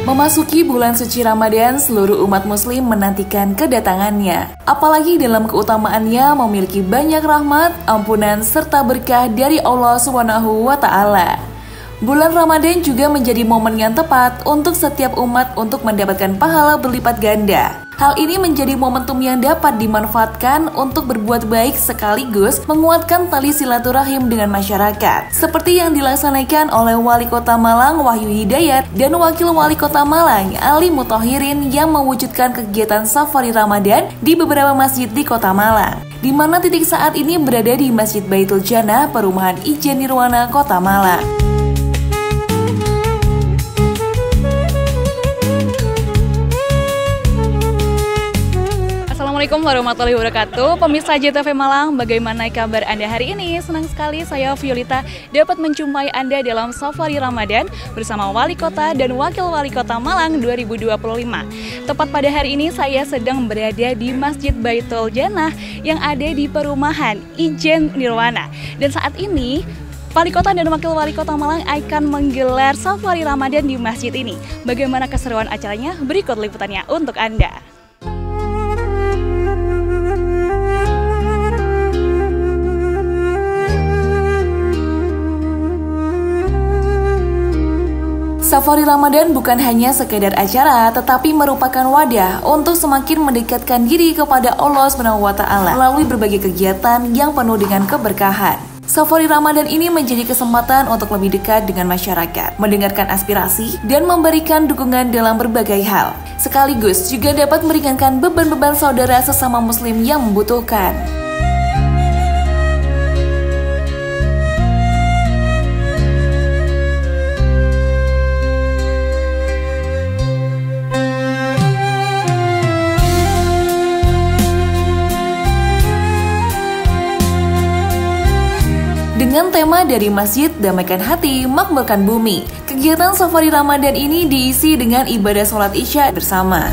Memasuki bulan suci Ramadan, seluruh umat muslim menantikan kedatangannya. Apalagi dalam keutamaannya memiliki banyak rahmat, ampunan, serta berkah dari Allah SWT. Bulan Ramadan juga menjadi momen yang tepat untuk setiap umat untuk mendapatkan pahala berlipat ganda. Hal ini menjadi momentum yang dapat dimanfaatkan untuk berbuat baik sekaligus menguatkan tali silaturahim dengan masyarakat. Seperti yang dilaksanakan oleh Wali Kota Malang Wahyu Hidayat dan Wakil Wali Kota Malang Ali Muthahirin yang mewujudkan kegiatan safari Ramadan di beberapa masjid di Kota Malang, di mana titik saat ini berada di Masjid Baitul Jannah, Perumahan Ijen Nirwana, Kota Malang. Assalamualaikum warahmatullahi wabarakatuh. Pemirsa JTV Malang, bagaimana kabar Anda hari ini? Senang sekali saya Violeta dapat menjumpai Anda dalam safari Ramadan bersama Wali Kota dan Wakil Wali Kota Malang 2025. Tepat pada hari ini saya sedang berada di Masjid Baitul Jannah yang ada di Perumahan Ijen Nirwana. Dan saat ini Wali Kota dan Wakil Wali Kota Malang akan menggelar safari Ramadan di masjid ini. Bagaimana keseruan acaranya? Berikut liputannya untuk Anda. Safari Ramadan bukan hanya sekedar acara, tetapi merupakan wadah untuk semakin mendekatkan diri kepada Allah SWT melalui berbagai kegiatan yang penuh dengan keberkahan. Safari Ramadan ini menjadi kesempatan untuk lebih dekat dengan masyarakat, mendengarkan aspirasi, dan memberikan dukungan dalam berbagai hal. Sekaligus juga dapat meringankan beban-beban saudara sesama muslim yang membutuhkan. Dengan tema dari masjid, damaikan hati, makmurkan bumi. Kegiatan safari Ramadan ini diisi dengan ibadah sholat Isya bersama.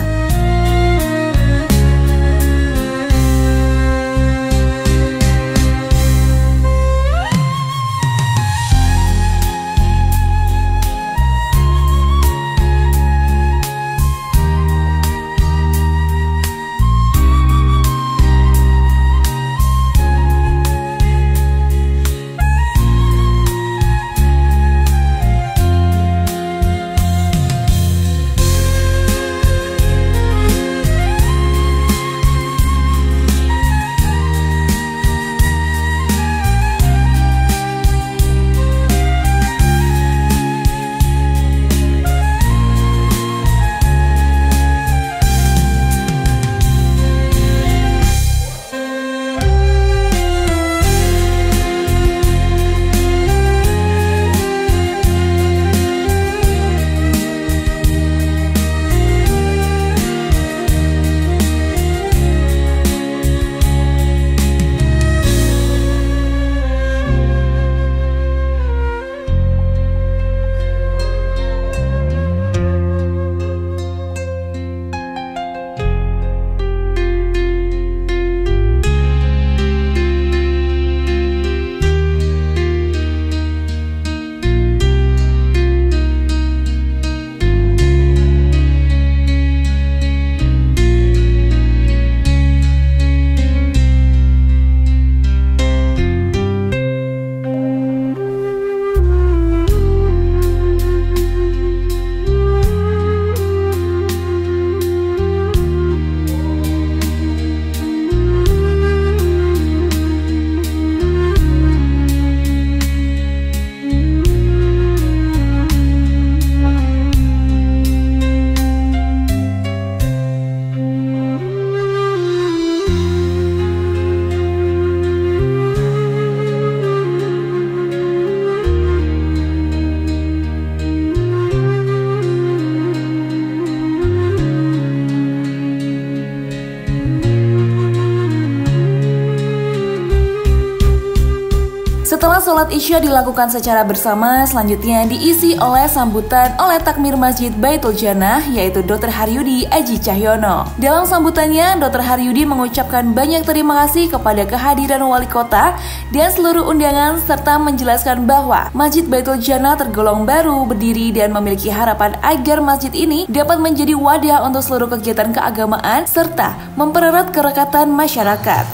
sholat Isya dilakukan secara bersama, selanjutnya diisi oleh sambutan oleh takmir Masjid Baitul Jannah, yaitu Dr. Haryudi Aji Cahyono. Dalam sambutannya, Dr. Haryudi mengucapkan banyak terima kasih kepada kehadiran wali kota dan seluruh undangan, serta menjelaskan bahwa Masjid Baitul Jannah tergolong baru berdiri dan memiliki harapan agar masjid ini dapat menjadi wadah untuk seluruh kegiatan keagamaan serta mempererat kerekatan masyarakat.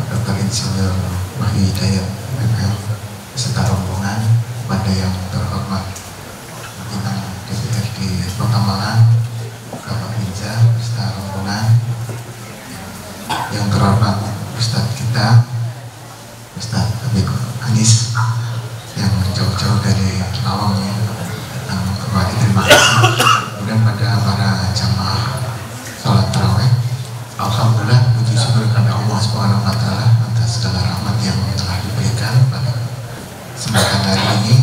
Dr. Insinyur Wahyu Hidayat ML beserta rombongan, kepada yang terhormat pimpinan DPRD Kota Malang, Bapak Binza beserta rombongan, yang terhormat Ustadz kita, Ustadz Habib Anis, yang jauh-jauh dari Lawang yang kembali, terima kasih. Kemudian pada para jamaah sholat tarawih, alhamdulillah puji syukur kepada Allah Subhanahu wa taala atas segala rahmat yang telah diberikan pada kesempatan hari ini.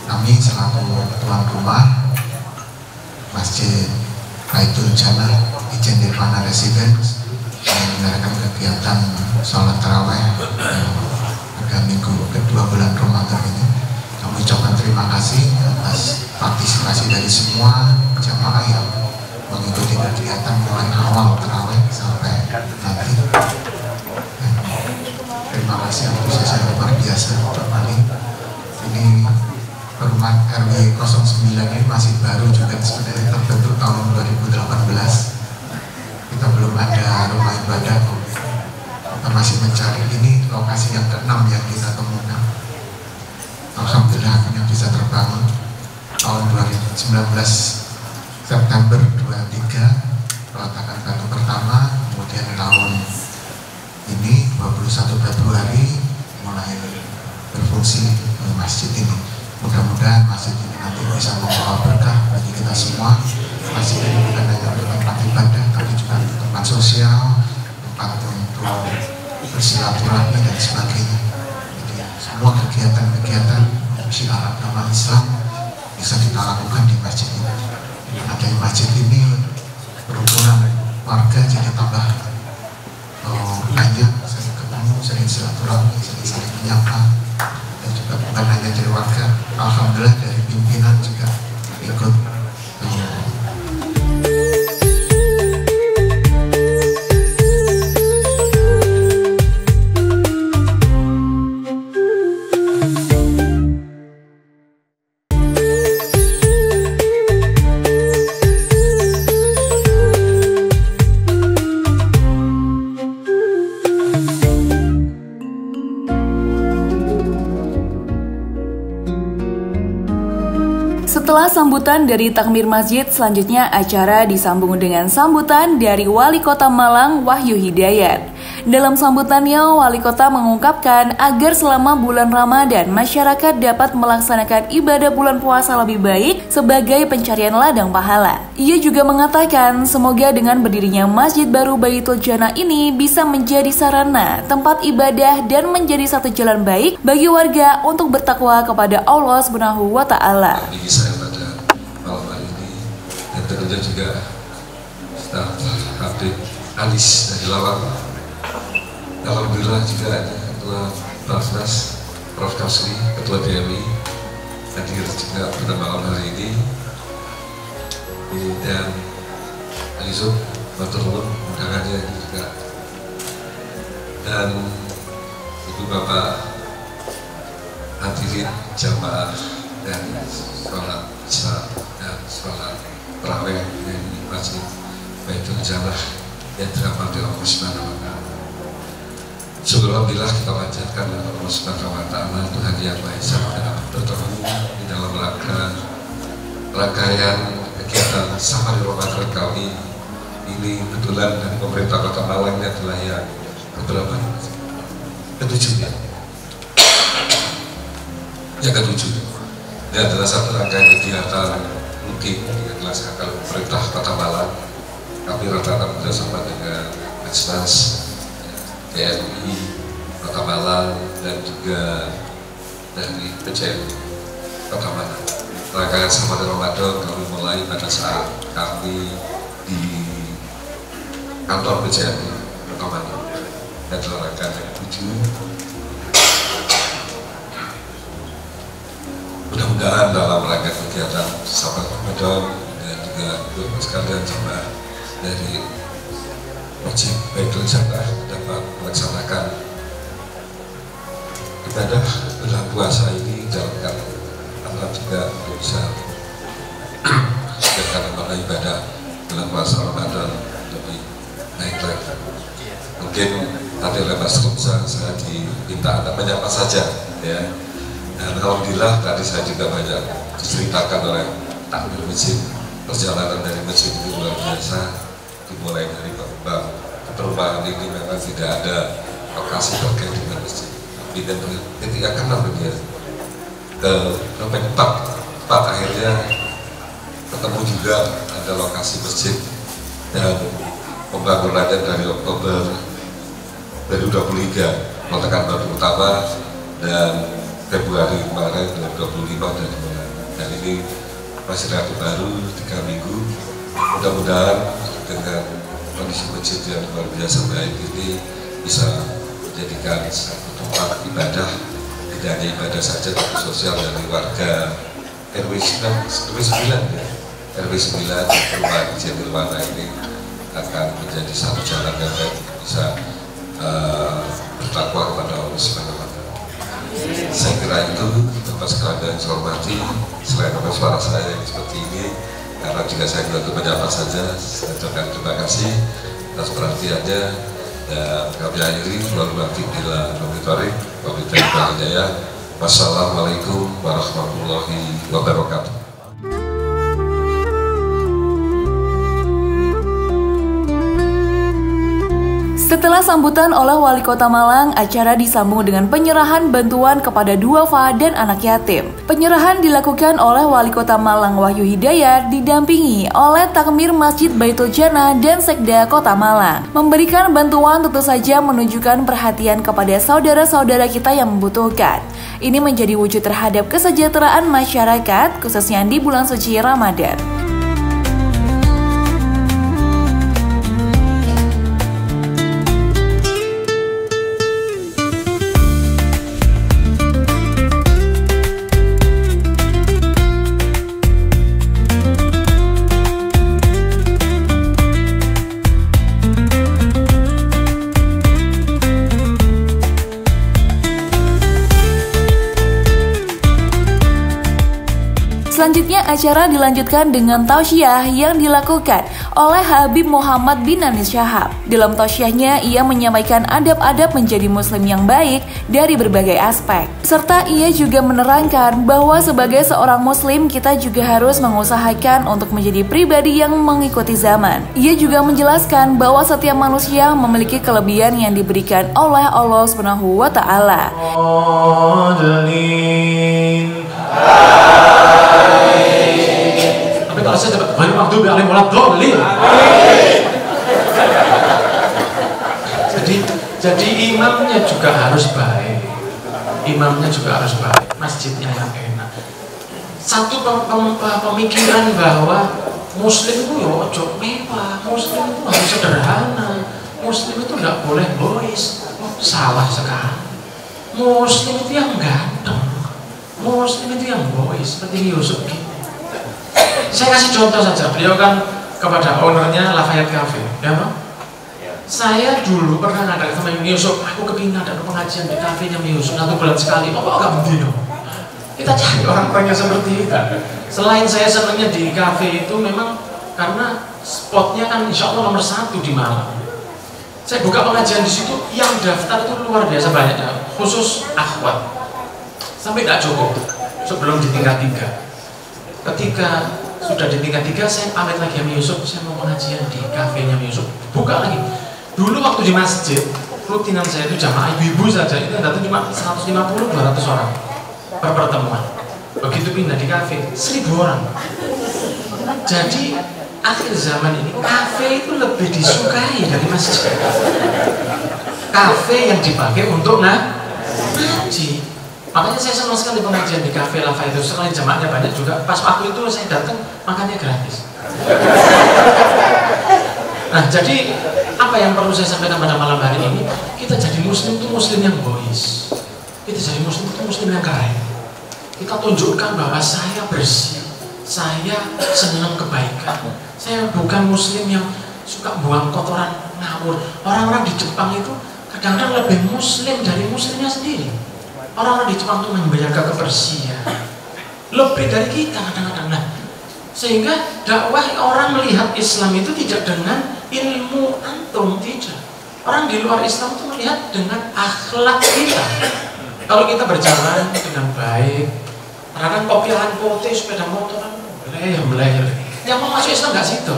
Kami selaku tuan rumah Masjid Baitul Jannah Ijen Nirvana Residence menyelenggarakan kegiatan sholat tarawih pada minggu kedua bulan Ramadan ini. Kami ucapkan terima kasih atas partisipasi dari semua jamaah yang mengikuti kegiatan mulai awal tarawih sampai nanti. Terima kasih antusiasnya luar biasa untuk kami. Ini Perumahan RW 09 ini masih baru juga, sebenarnya terbentuk tahun 2018. Kita belum ada rumah ibadah. Kita masih mencari, ini lokasi yang ke-6 yang kita temukan. Alhamdulillah akhirnya bisa terbangun tahun 2019 September 23 peletakan batu pertama, kemudian tahun ini 21 Februari mulai berfungsi masjid ini. Mudah-mudahan masjid ini nanti bisa membawa berkah bagi kita semua. Masjid ini bukan hanya untuk tempat ibadah, tapi juga tempat sosial, tempat untuk bersilaturahmi dan sebagainya. Jadi semua kegiatan-kegiatan syiar agama Islam bisa kita lakukan di masjid ini. Ada di masjid ini kerukunan warga jadi tambah banyak, sering ketemu, sering silaturahmi, sering saling menyapa, dan juga bukan hanya dari warga, alhamdulillah dari pimpinan juga ikut. Setelah sambutan dari takmir masjid, selanjutnya acara disambung dengan sambutan dari Wali Kota Malang, Wahyu Hidayat. Dalam sambutannya, Wali Kota mengungkapkan agar selama bulan Ramadan, masyarakat dapat melaksanakan ibadah bulan puasa lebih baik sebagai pencarian ladang pahala. Ia juga mengatakan semoga dengan berdirinya Masjid baru Baitul Jannah ini bisa menjadi sarana, tempat ibadah, dan menjadi satu jalan baik bagi warga untuk bertakwa kepada Allah Subhanahu wa Ta'ala. Saya pada malam hari ini, dan tentunya juga Staf Habib Anis dari Lawang. Alhamdulillah juga ada Ketua Basnas Prof. Kasri, Ketua DMI hadir juga pada malam hari ini, dan Alizub Baturulun undangannya juga, dan Ibu Bapak hadirin jamaah dan sholat isya dan sholat tarawih di Masjid Baitul Jannah yang dirahmati Allah Subhanahu wa Ta'ala. Alhamdulillah kita panjatkan Allah Subhanahu wa Ta'ala, Tuhan yang Maha Esa, dan bertemu di dalam rangkaian kegiatan Safari Ramadan kami ini. Kebetulan dari pemerintah Kota Malang ini adalah yang keberapa? Ketujuh ya? Yang ketujuh. Ini adalah satu rangkaian kegiatan rutin yang dilaksanakan pemerintah Kota Malang. Kami rata-rata bersama dengan Basnas, TNI Kota Malang, dan juga dari PCM Kota Malang. Rangkaian Safari Ramadan kami mulai pada saat kami di kantor PCM Kota Malang, dan rangkaian yang 7 mudah-mudahan dalam rangka kegiatan Sahabat Ramadan dan juga Bapak sekalian jemaah dari Masjid Baitul Jannah dapat melaksanakan ibadah bulan puasa ini dalam Allah juga bisa karena mana ibadah bulan puasa Ramadan lebih naik lagi. Mungkin tadi oleh Mas Rumsa saya diminta Anda menyapa saja ya. Dan alhamdulillah tadi saya juga banyak diceritakan oleh takmir masjid, perjalanan dari masjid itu luar biasa. Dimulai dari perumahan ini memang tidak ada lokasi terkait dengan masjid. Dan ketika kenal dia tempat akhirnya ketemu juga ada lokasi masjid dan pembangunannya dari Oktober 2023 meletakkan batu utama dan Februari kemarin 2025 dari mulai. Dan ini masih relatif baru 3 minggu. Mudah-mudahan dengan kondisi masjid yang luar biasa baik ini bisa menjadikan satu tempat ibadah, tidak hanya ibadah saja tapi sosial dari warga RW 9 ya. RW 9 perumahan Jatirwana ini akan menjadi satu jalan yang baik bisa bertakwa kepada Allah Subhanahu wa Ta'ala. Saya kira itu Bapak sekalian saya hormati, selain apa suara saya yang seperti ini, karena juga saya juga menyapa saja, saya ucapkan terima kasih atas perhatiannya dan kami akhiri wabillahi taufiq wal hidayah. Wassalamualaikum warahmatullahi wabarakatuh. Setelah sambutan oleh Wali Kota Malang, acara disambung dengan penyerahan bantuan kepada duafa dan anak yatim. Penyerahan dilakukan oleh Wali Kota Malang Wahyu Hidayat didampingi oleh Takmir Masjid Baitul Jannah dan Sekda Kota Malang. Memberikan bantuan tentu saja menunjukkan perhatian kepada saudara-saudara kita yang membutuhkan. Ini menjadi wujud terhadap kesejahteraan masyarakat, khususnya di bulan suci Ramadan. Selanjutnya acara dilanjutkan dengan tausiah yang dilakukan oleh Habib Muhammad bin Anis Syahab. Dalam tausiahnya ia menyampaikan adab-adab menjadi muslim yang baik dari berbagai aspek. Serta ia juga menerangkan bahwa sebagai seorang muslim kita juga harus mengusahakan untuk menjadi pribadi yang mengikuti zaman. Ia juga menjelaskan bahwa setiap manusia memiliki kelebihan yang diberikan oleh Allah Subhanahu wa Ta'ala. Tapi kalau saya dapat banyak waktu biar mulai dolin. Jadi imamnya juga harus baik. Imamnya juga harus baik. Masjidnya yang enak. Satu pemikiran bahwa Muslim itu ya ojo mewah, Muslim itu harus sederhana, Muslim itu nggak boleh bois. Salah sekali. Muslim itu yang ganteng, Muslim itu yang bois, seperti Yusuf gitu. Saya kasih contoh saja, beliau kan kepada ownernya Lafayette Cafe, ya Pak? Saya dulu pernah ngadakan sama Yusuf, aku kepingin ada pengajian di kafenya Yusuf 1 bulan sekali, apa gak mungkin? Kita cari orang-orang yang seperti itu. Selain saya senangnya di kafe itu memang karena spotnya kan insya Allah nomor 1 di Malang. Saya buka pengajian di situ, yang daftar itu luar biasa banyaknya, khusus akhwat. Sampai gak cukup sebelum di tingkat 3. Ketika sudah di tingkat 3, saya pamit lagi sama Yusuf, saya mau pengajian di kafenya Yusuf. Buka lagi. Dulu waktu di masjid, rutinan saya itu jamaah ibu-ibu saja, itu yang datang cuma 150-200 orang per pertemuan. Begitu pindah di kafe, 1000 orang. Jadi akhir zaman ini kafe itu lebih disukai dari masjid. Kafe yang dipakai untuk ngaji. Makanya saya senang sekali pengajian di kafe Lafayette itu. Selain jamaahnya banyak juga, pas waktu itu saya datang makannya gratis. Nah, jadi apa yang perlu saya sampaikan pada malam hari ini? Kita jadi muslim itu muslim yang bois. Kita jadi muslim itu muslim yang keren. kita tunjukkan bahwa saya bersih, saya senang kebaikan, saya bukan muslim yang suka buang kotoran ngawur. Orang-orang di Jepang itu kadang-kadang lebih muslim dari muslimnya sendiri. Orang-orang di Jepang itu menjaga kebersihan lebih dari kita kadang-kadang. Nah, sehingga dakwah orang melihat Islam itu tidak dengan ilmu antum, tidak. Orang di luar Islam itu melihat dengan akhlak kita. Kalau kita berjalan dengan baik, kadang kopiahan putih, sepeda motoran, belayar. Yang mau masuk Islam nggak situ,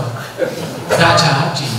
nggak jadi.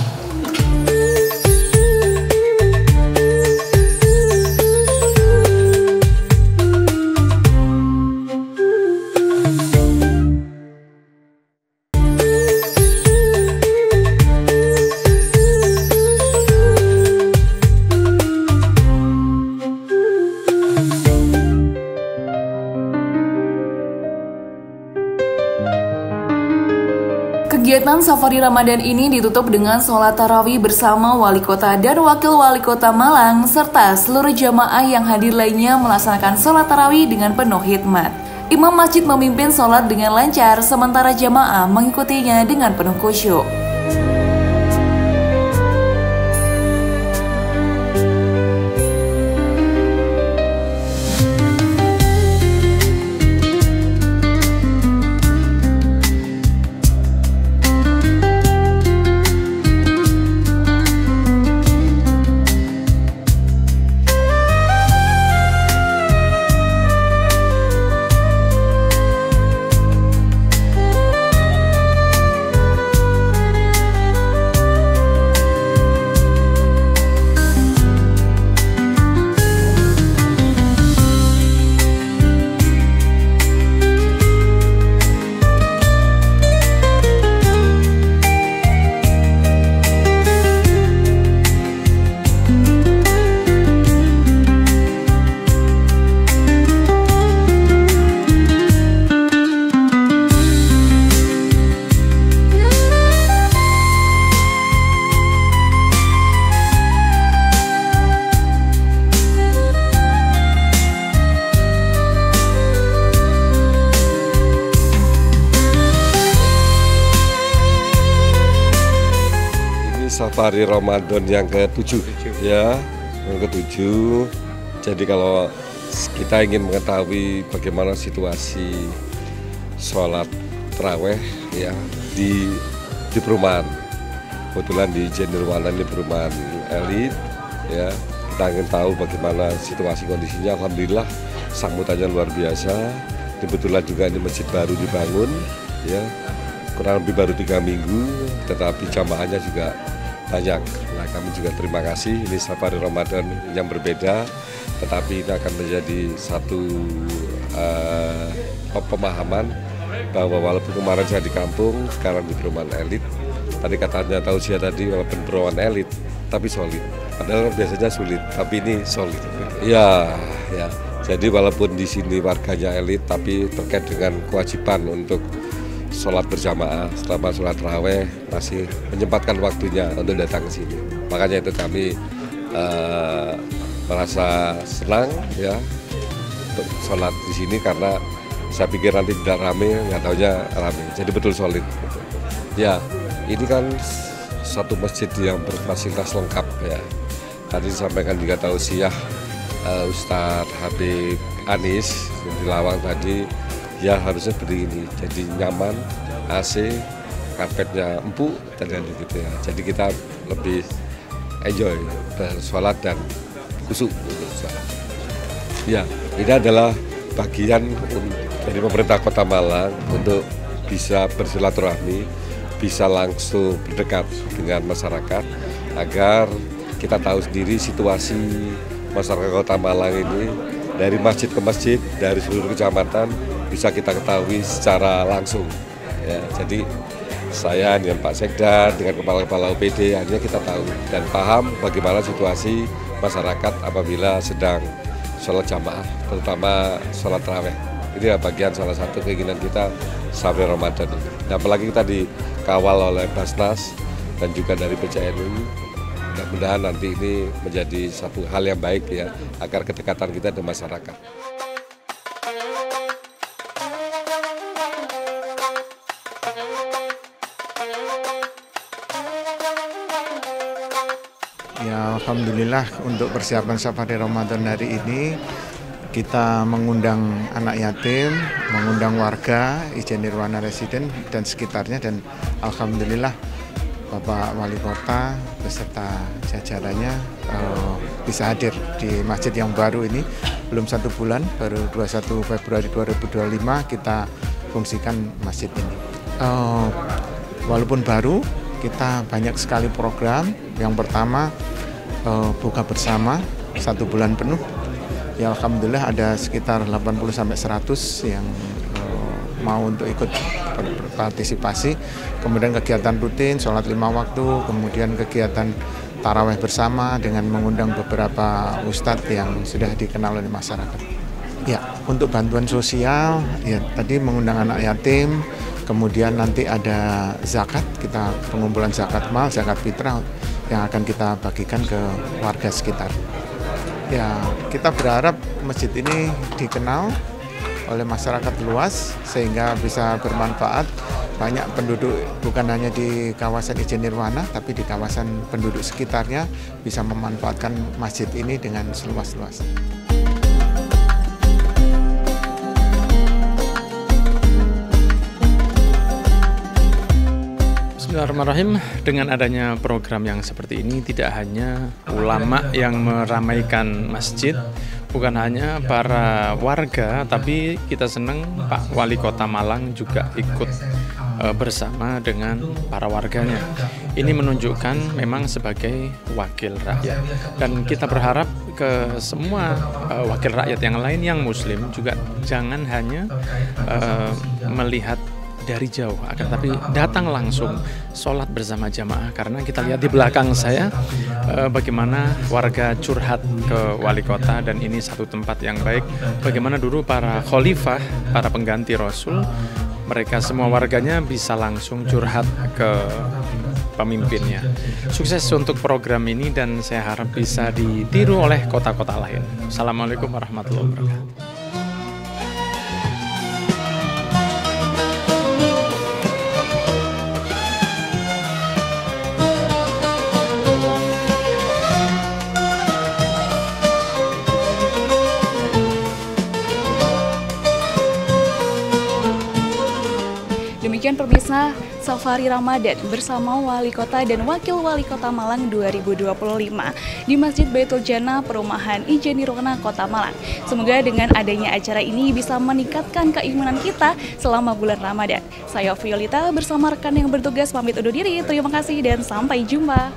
Kegiatan Safari Ramadan ini ditutup dengan sholat tarawih bersama Wali Kota dan Wakil Wali Kota Malang serta seluruh jamaah yang hadir lainnya melaksanakan sholat tarawih dengan penuh hikmat. Imam masjid memimpin sholat dengan lancar sementara jamaah mengikutinya dengan penuh khusyuk. Safari Ramadan yang ke-7 ya, yang ke-7. Jadi kalau kita ingin mengetahui bagaimana situasi sholat taraweh ya di perumahan, kebetulan di Jenderwalan di perumahan elit ya, kita ingin tahu bagaimana situasi kondisinya. Alhamdulillah sambutannya luar biasa. Kebetulan juga ini masjid baru dibangun ya, kurang lebih baru 3 minggu, tetapi jamaahnya juga banyak. Nah, kami juga terima kasih. Ini Safari Ramadan yang berbeda, tetapi ini akan menjadi satu pemahaman bahwa walaupun kemarin saya di kampung, sekarang di perumahan elit. Tadi katanya tausiah tadi, walaupun perumahan elit, tapi solid. Padahal biasanya sulit, tapi ini solid. Ya. Jadi walaupun di sini warganya elit, tapi terkait dengan kewajiban untuk sholat berjamaah selama sholat taraweh masih menyempatkan waktunya untuk datang ke sini. Makanya itu kami merasa senang ya untuk sholat di sini, karena saya pikir nanti tidak rame, nggak taunya rame. Jadi betul solid. Ya, ini kan satu masjid yang berfasilitas lengkap ya. Tadi disampaikan juga tausiah Ustadz Habib Anis di Lawang tadi. Ya harusnya begini, jadi nyaman, AC, karpetnya empuk, dan gitu ya. Jadi kita lebih enjoy sholat dan khusyuk untuk sholat. Ya, ini adalah bagian dari pemerintah Kota Malang untuk bisa bersilaturahmi, bisa langsung berdekat dengan masyarakat, agar kita tahu sendiri situasi masyarakat Kota Malang ini dari masjid ke masjid, dari seluruh kecamatan, bisa kita ketahui secara langsung ya. Jadi saya dengan Pak Sekda, dengan kepala-kepala OPD, akhirnya kita tahu dan paham bagaimana situasi masyarakat apabila sedang sholat jamaah, terutama sholat taraweh. Ini bagian salah satu keinginan kita Safari Ramadan ini. Dan apalagi kita dikawal oleh Basnas dan juga dari PCNU. Mudah-mudahan nanti ini menjadi satu hal yang baik ya, agar kedekatan kita dengan masyarakat. Ya, alhamdulillah untuk persiapan safari Ramadan hari ini kita mengundang anak yatim, mengundang warga Ijen Nirwana Residen dan sekitarnya, dan alhamdulillah Bapak Wali Kota beserta jajarannya bisa hadir di masjid yang baru ini. Belum 1 bulan, baru 21 Februari 2025 kita fungsikan masjid ini. Walaupun baru, kita banyak sekali program. Yang pertama buka bersama 1 bulan penuh. Ya alhamdulillah ada sekitar 80-100 yang mau untuk ikut berpartisipasi. Kemudian kegiatan rutin, sholat 5 waktu, kemudian kegiatan taraweh bersama dengan mengundang beberapa ustadz yang sudah dikenal oleh masyarakat. Ya, untuk bantuan sosial, ya tadi mengundang anak yatim, kemudian nanti ada zakat, kita pengumpulan zakat mal, zakat fitrah yang akan kita bagikan ke warga sekitar. Ya, kita berharap masjid ini dikenal oleh masyarakat luas sehingga bisa bermanfaat. Banyak penduduk bukan hanya di kawasan Ijen Nirwana tapi di kawasan penduduk sekitarnya bisa memanfaatkan masjid ini dengan seluas-luasnya. Bismillahirrahmanirrahim. Dengan adanya program yang seperti ini, tidak hanya ulama yang meramaikan masjid, bukan hanya para warga, tapi kita senang Pak Wali Kota Malang juga ikut bersama dengan para warganya. Ini menunjukkan memang sebagai wakil rakyat, dan kita berharap ke semua wakil rakyat yang lain yang muslim juga jangan hanya melihat dari jauh, akan tapi datang langsung sholat bersama jamaah. Karena kita lihat di belakang saya bagaimana warga curhat ke wali kota, dan ini satu tempat yang baik. Bagaimana dulu para khalifah, para pengganti Rasul, mereka semua warganya bisa langsung curhat ke pemimpinnya. Sukses untuk program ini dan saya harap bisa ditiru oleh kota-kota lain. Assalamualaikum warahmatullahi wabarakatuh. Demikian pemirsa Safari Ramadan bersama Wali Kota dan Wakil Wali Kota Malang 2025 di Masjid Baitul Jannah Perumahan Ijen Nirwana Kota Malang. Semoga dengan adanya acara ini bisa meningkatkan keimanan kita selama bulan Ramadan. Saya Violita bersama rekan yang bertugas pamit undur diri. Terima kasih dan sampai jumpa.